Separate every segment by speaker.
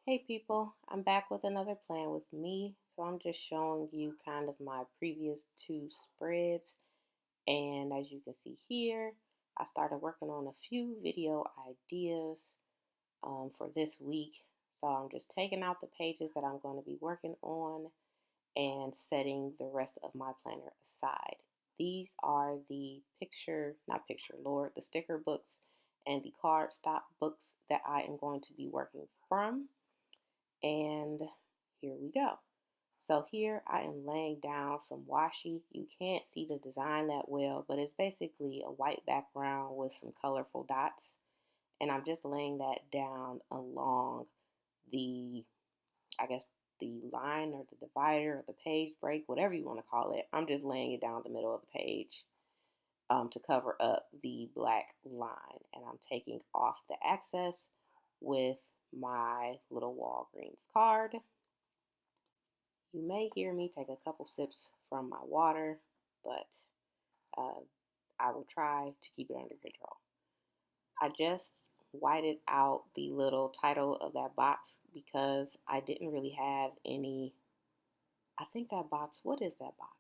Speaker 1: Hey people, I'm back with another plan with me. So I'm just showing you kind of my previous two spreads. And as you can see here, I started working on a few video ideas for this week. So I'm just taking out the pages that I'm going to be working on and setting the rest of my planner aside. These are the the sticker books and the cardstock books that I am going to be working from. And here we go. So here I am laying down some washi. You can't see the design that well, but it's basically a white background with some colorful dots. And I'm just laying that down along the, I guess, the line or the divider or the page break, whatever you want to call it. I'm just laying it down the middle of the page to cover up the black line. And I'm taking off the excess with my little Walgreens card. You may hear me take a couple sips from my water, but uh, I will try to keep it under control. I just whited out the little title of that box because I didn't really have any. I think that box, what is that box?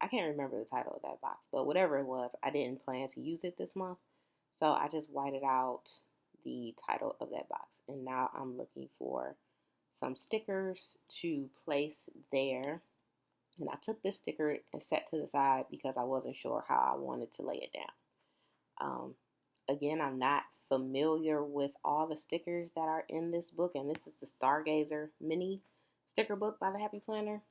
Speaker 1: I can't remember the title of that box, but whatever it was, I didn't plan to use it this month. So I just whited out the title of that box. And now I'm looking for some stickers to place there. And I took this sticker and set to the side because I wasn't sure how I wanted to lay it down. Again, I'm not familiar with all the stickers that are in this book, and this is the Stargazer mini sticker book by the Happy Planner.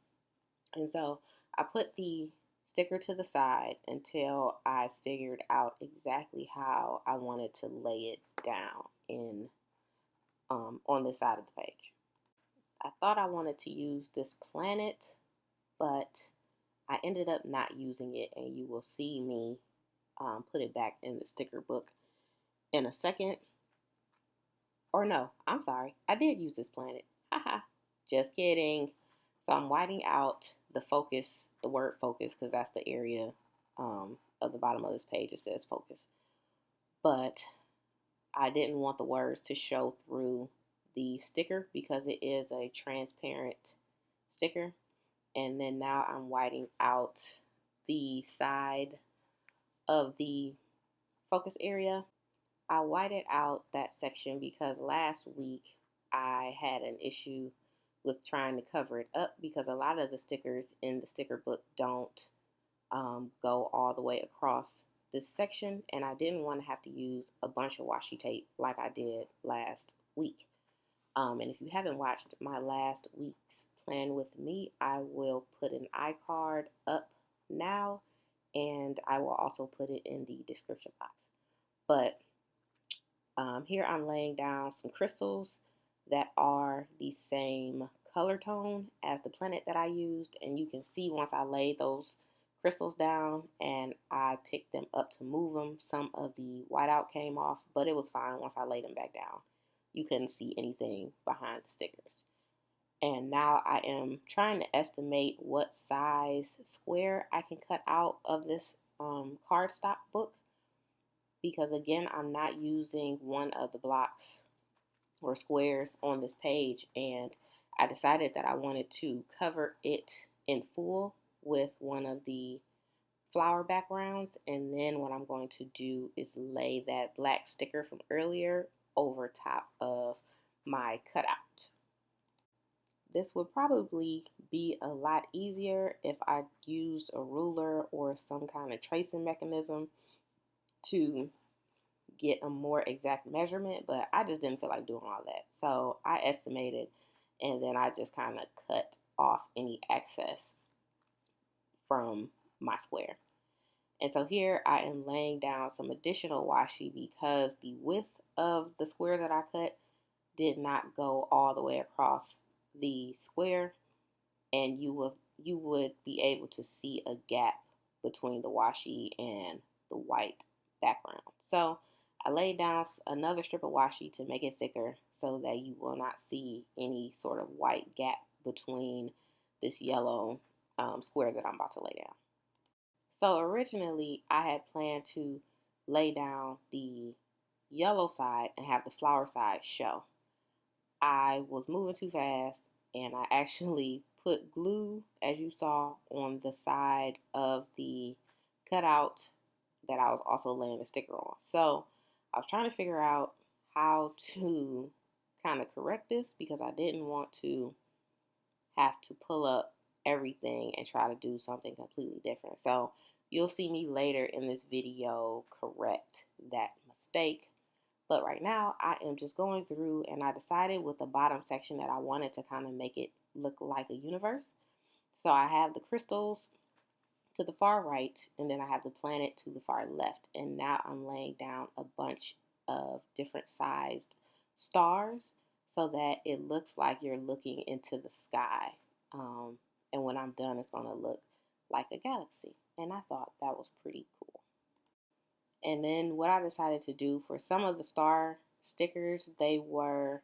Speaker 1: And so I put the sticker to the side until I figured out exactly how I wanted to lay it down in on this side of the page. I thought I wanted to use this planet, but I ended up not using it, and you will see me put it back in the sticker book in a second. Or no, I'm sorry, I did use this planet. Haha, just kidding. So I'm whiting out the focus, the word focus, because that's the area of the bottom of this page. It says focus. But I didn't want the words to show through the sticker because it is a transparent sticker. And then now I'm whiting out the side of the focus area. I whited out that section because last week I had an issue with trying to cover it up because a lot of the stickers in the sticker book don't go all the way across this section, and I didn't want to have to use a bunch of washi tape like I did last week. And if you haven't watched my last week's plan with me, I will put an iCard up now, and I will also put it in the description box. But here I'm laying down some crystals that are the same color tone as the planet that I used, and you can see once I laid those crystals down and I picked them up to move them, some of the whiteout came off, but it was fine once I laid them back down. You couldn't see anything behind the stickers. And now I am trying to estimate what size square I can cut out of this cardstock book because again, I'm not using one of the blocks or squares on this page, and I decided that I wanted to cover it in full with one of the flower backgrounds, and then what I'm going to do is lay that black sticker from earlier over top of my cutout. This would probably be a lot easier if I used a ruler or some kind of tracing mechanism to get a more exact measurement, but I just didn't feel like doing all that. So I estimated and then I just kind of cut off any excess from my square. And so here I am laying down some additional washi because the width of the square that I cut did not go all the way across the square, and you would be able to see a gap between the washi and the white background. So I laid down another strip of washi to make it thicker so that you will not see any sort of white gap between this yellow square that I'm about to lay down. So originally I had planned to lay down the yellow side and have the flower side show. I was moving too fast and I actually put glue, as you saw, on the side of the cutout that I was also laying a sticker on. So I was trying to figure out how to kind of correct this because I didn't want to have to pull up everything and try to do something completely different. So you'll see me later in this video correct that mistake. But right now I am just going through and I decided with the bottom section that I wanted to kind of make it look like a universe. So I have the crystals to the far right and then I have the planet to the far left. And now I'm laying down a bunch of different sized stars so that it looks like you're looking into the sky. Um, and when I'm done, it's going to look like a galaxy. And I thought that was pretty cool. And then what I decided to do for some of the star stickers, they were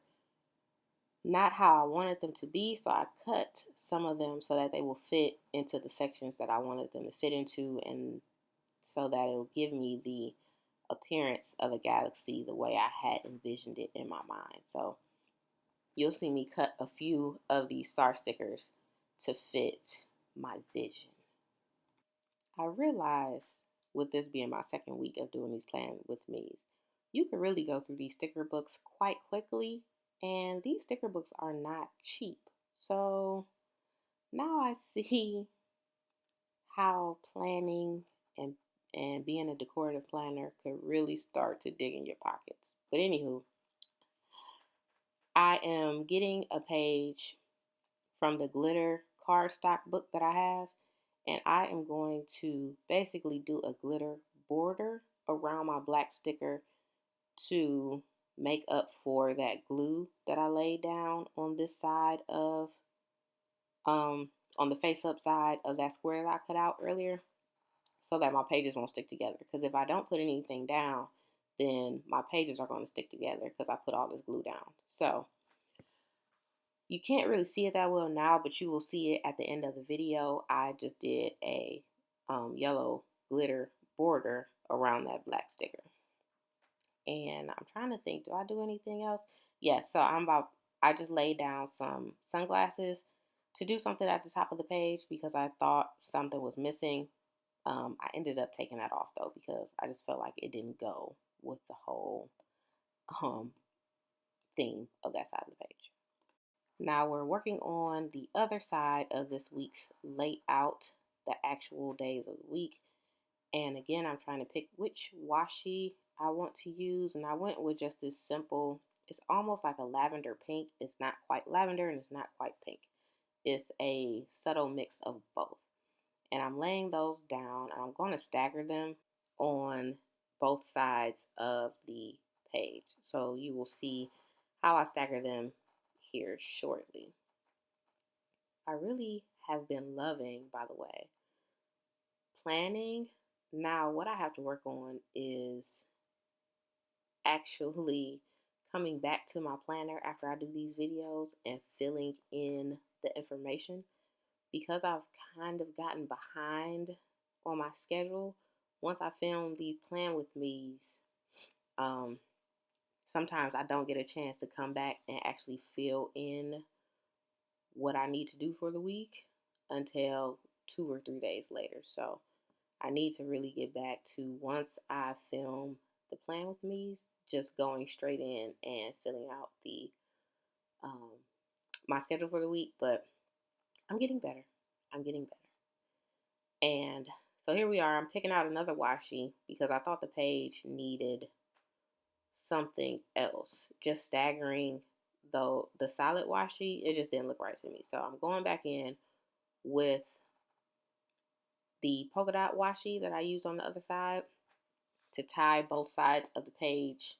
Speaker 1: not how I wanted them to be. So I cut some of them so that they will fit into the sections that I wanted them to fit into and so that it will give me the appearance of a galaxy the way I had envisioned it in my mind. So you'll see me cut a few of these star stickers to fit my vision. I realized with this being my second week of doing these plan with me's, you can really go through these sticker books quite quickly, and these sticker books are not cheap. So now I see how planning and being a decorative planner could really start to dig in your pockets. But anywho, I am getting a page from the glitter cardstock book that I have, and I am going to basically do a glitter border around my black sticker to make up for that glue that I laid down on this side of on the face up side of that square that I cut out earlier so that my pages won't stick together. Because if I don't put anything down, then my pages are going to stick together because I put all this glue down. So you can't really see it that well now, but you will see it at the end of the video. I just did a yellow glitter border around that black sticker. And I'm trying to think, do I do anything else? Yes, so I just laid down some sunglasses to do something at the top of the page because I thought something was missing. I ended up taking that off though because I just felt like it didn't go with the whole um, theme of that side of the page. Now we're working on the other side of this week's layout, the actual days of the week. And again, I'm trying to pick which washi I want to use. And I went with just this simple, it's almost like a lavender pink. It's not quite lavender and it's not quite pink. It's a subtle mix of both. And I'm laying those down and I'm going to stagger them on both sides of the page. So you will see how I stagger them here shortly. I really have been loving, by the way, planning. Now, what I have to work on is actually coming back to my planner after I do these videos and filling in the information because I've kind of gotten behind on my schedule. Once I film these plan with me's, um, sometimes I don't get a chance to come back and actually fill in what I need to do for the week until 2 or 3 days later. So I need to really get back to once I film the plan with me's, just going straight in and filling out the um, my schedule for the week. But I'm getting better. I'm getting better. And so here we are. I'm picking out another washi because I thought the page needed something else. Just staggering though the solid washi, it just didn't look right to me. So I'm going back in with the polka dot washi that I used on the other side to tie both sides of the page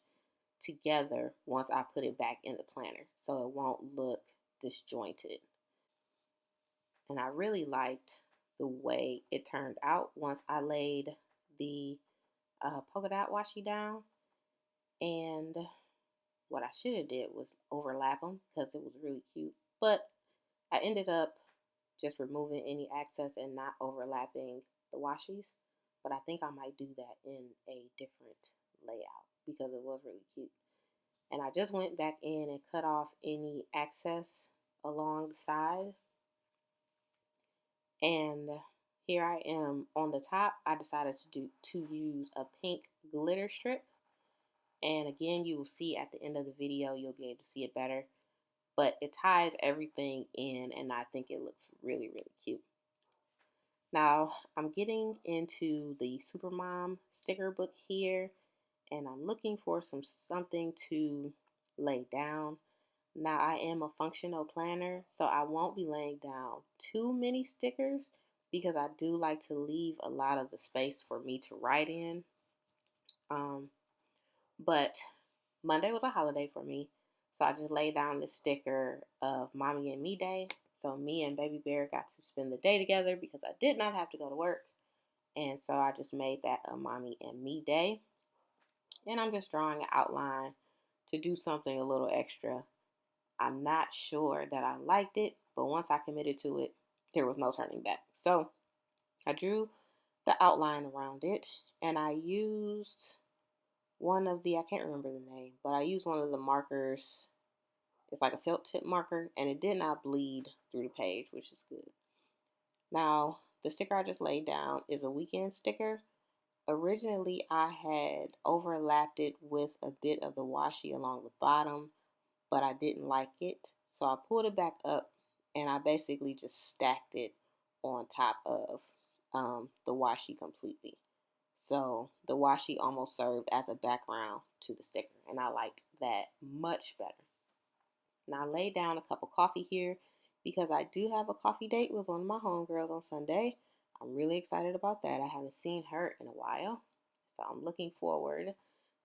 Speaker 1: together once I put it back in the planner so it won't look disjointed. And I really liked the way it turned out once I laid the polka dot washi down. And what I should have did was overlap them because it was really cute. But I ended up just removing any excess and not overlapping the washis. But I think I might do that in a different layout because it was really cute. And I just went back in and cut off any excess along the side. And here I am on the top. I decided to use a pink glitter strip. And again, you will see at the end of the video, you'll be able to see it better. But it ties everything in, and I think it looks really, really cute. Now, I'm getting into the Supermom sticker book here, and I'm looking for something to lay down. Now, I am a functional planner, so I won't be laying down too many stickers because I do like to leave a lot of the space for me to write in. But Monday was a holiday for me, so I just laid down this sticker of Mommy and Me Day. So me and Baby Bear got to spend the day together because I did not have to go to work. And so I just made that a Mommy and Me Day. And I'm just drawing an outline to do something a little extra. I'm not sure that I liked it, but once I committed to it, there was no turning back. So I drew the outline around it, and I used I can't remember the name, but I used one of the markers. It's like a felt tip marker, and it did not bleed through the page, which is good. Now, the sticker I just laid down is a weekend sticker. Originally, I had overlapped it with a bit of the washi along the bottom, but I didn't like it. So I pulled it back up, and I basically just stacked it on top of the washi completely. So the washi almost served as a background to the sticker, and I liked that much better. Now I laid down a cup of coffee here because I do have a coffee date with one of my homegirls on Sunday. I'm really excited about that. I haven't seen her in a while, so I'm looking forward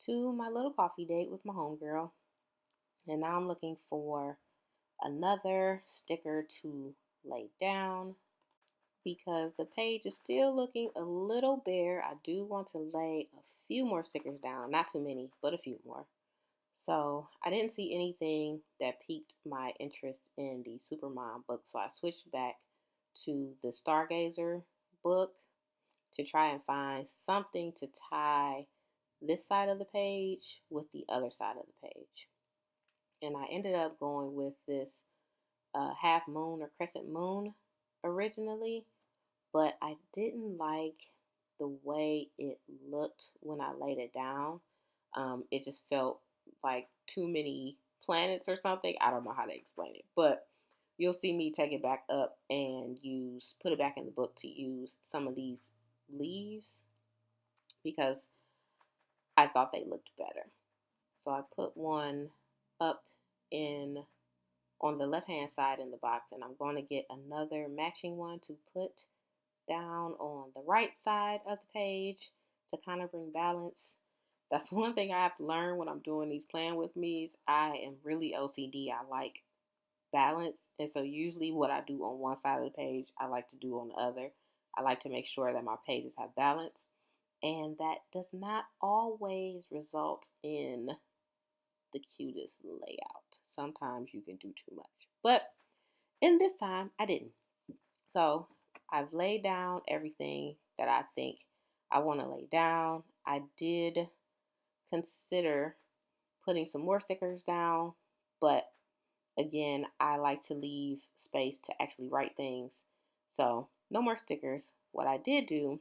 Speaker 1: to my little coffee date with my homegirl. And now I'm looking for another sticker to lay down because the page is still looking a little bare. I do want to lay a few more stickers down, not too many, but a few more. So I didn't see anything that piqued my interest in the Supermom book, so I switched back to the Stargazer book to try and find something to tie this side of the page with the other side of the page. And I ended up going with this half moon or crescent moon originally, but I didn't like the way it looked when I laid it down. It just felt like too many planets or something. I don't know how to explain it, but you'll see me take it back up and put it back in the book to use some of these leaves because I thought they looked better. So I put one up in on the left hand side in the box, and I'm going to get another matching one to put down on the right side of the page to kind of bring balance. That's one thing I have to learn when I'm doing these plan with me's. I am really OCD. I like balance. And so usually what I do on one side of the page, I like to do on the other. I like to make sure that my pages have balance. And that does not always result in the cutest layout. Sometimes you can do too much. But in this time, I didn't. So I've laid down everything that I think I want to lay down. I did consider putting some more stickers down, but again, I like to leave space to actually write things. So no more stickers. What I did do,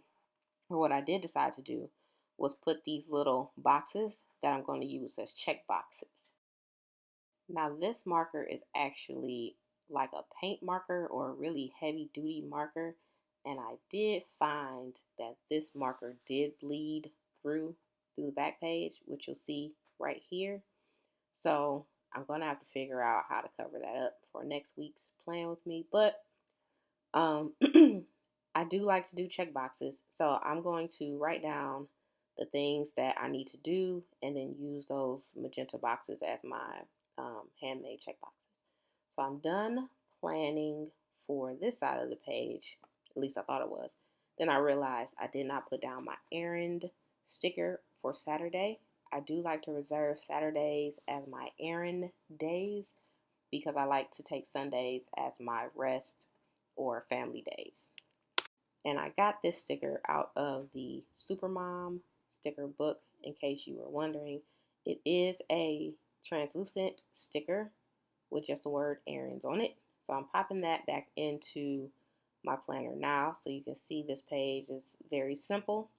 Speaker 1: or what I did decide to do, was put these little boxes that I'm going to use as check boxes. Now this marker is actually like a paint marker or a really heavy duty marker, and I did find that this marker did bleed through the back page, which you'll see right here. So I'm going to have to figure out how to cover that up for next week's plan with me. But I do like to do check boxes. So I'm going to write down the things that I need to do and then use those magenta boxes as my handmade check boxes. So I'm done planning for this side of the page. At least I thought it was. Then I realized I did not put down my errand sticker for Saturday. I do like to reserve Saturdays as my errand days because I like to take Sundays as my rest or family days. And I got this sticker out of the Supermom sticker book, in case you were wondering. It is a translucent sticker with just the word errands on it. So I'm popping that back into my planner now so you can see this page is very simple.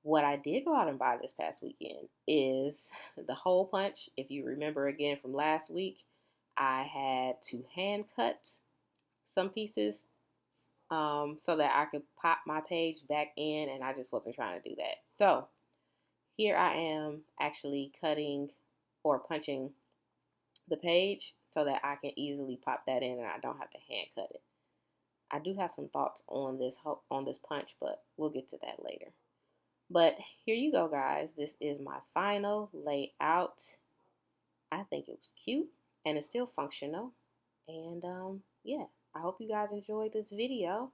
Speaker 1: What I did go out and buy this past weekend is the hole punch. If you remember again from last week, I had to hand cut some pieces so that I could pop my page back in, and I just wasn't trying to do that. So here I am actually cutting or punching the page so that I can easily pop that in and I don't have to hand cut it. I do have some thoughts on this punch, but we'll get to that later. But here you go, guys. This is my final layout. I think it was cute and it's still functional. And yeah, I hope you guys enjoyed this video,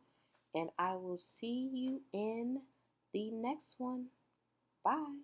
Speaker 1: and I will see you in the next one. Bye.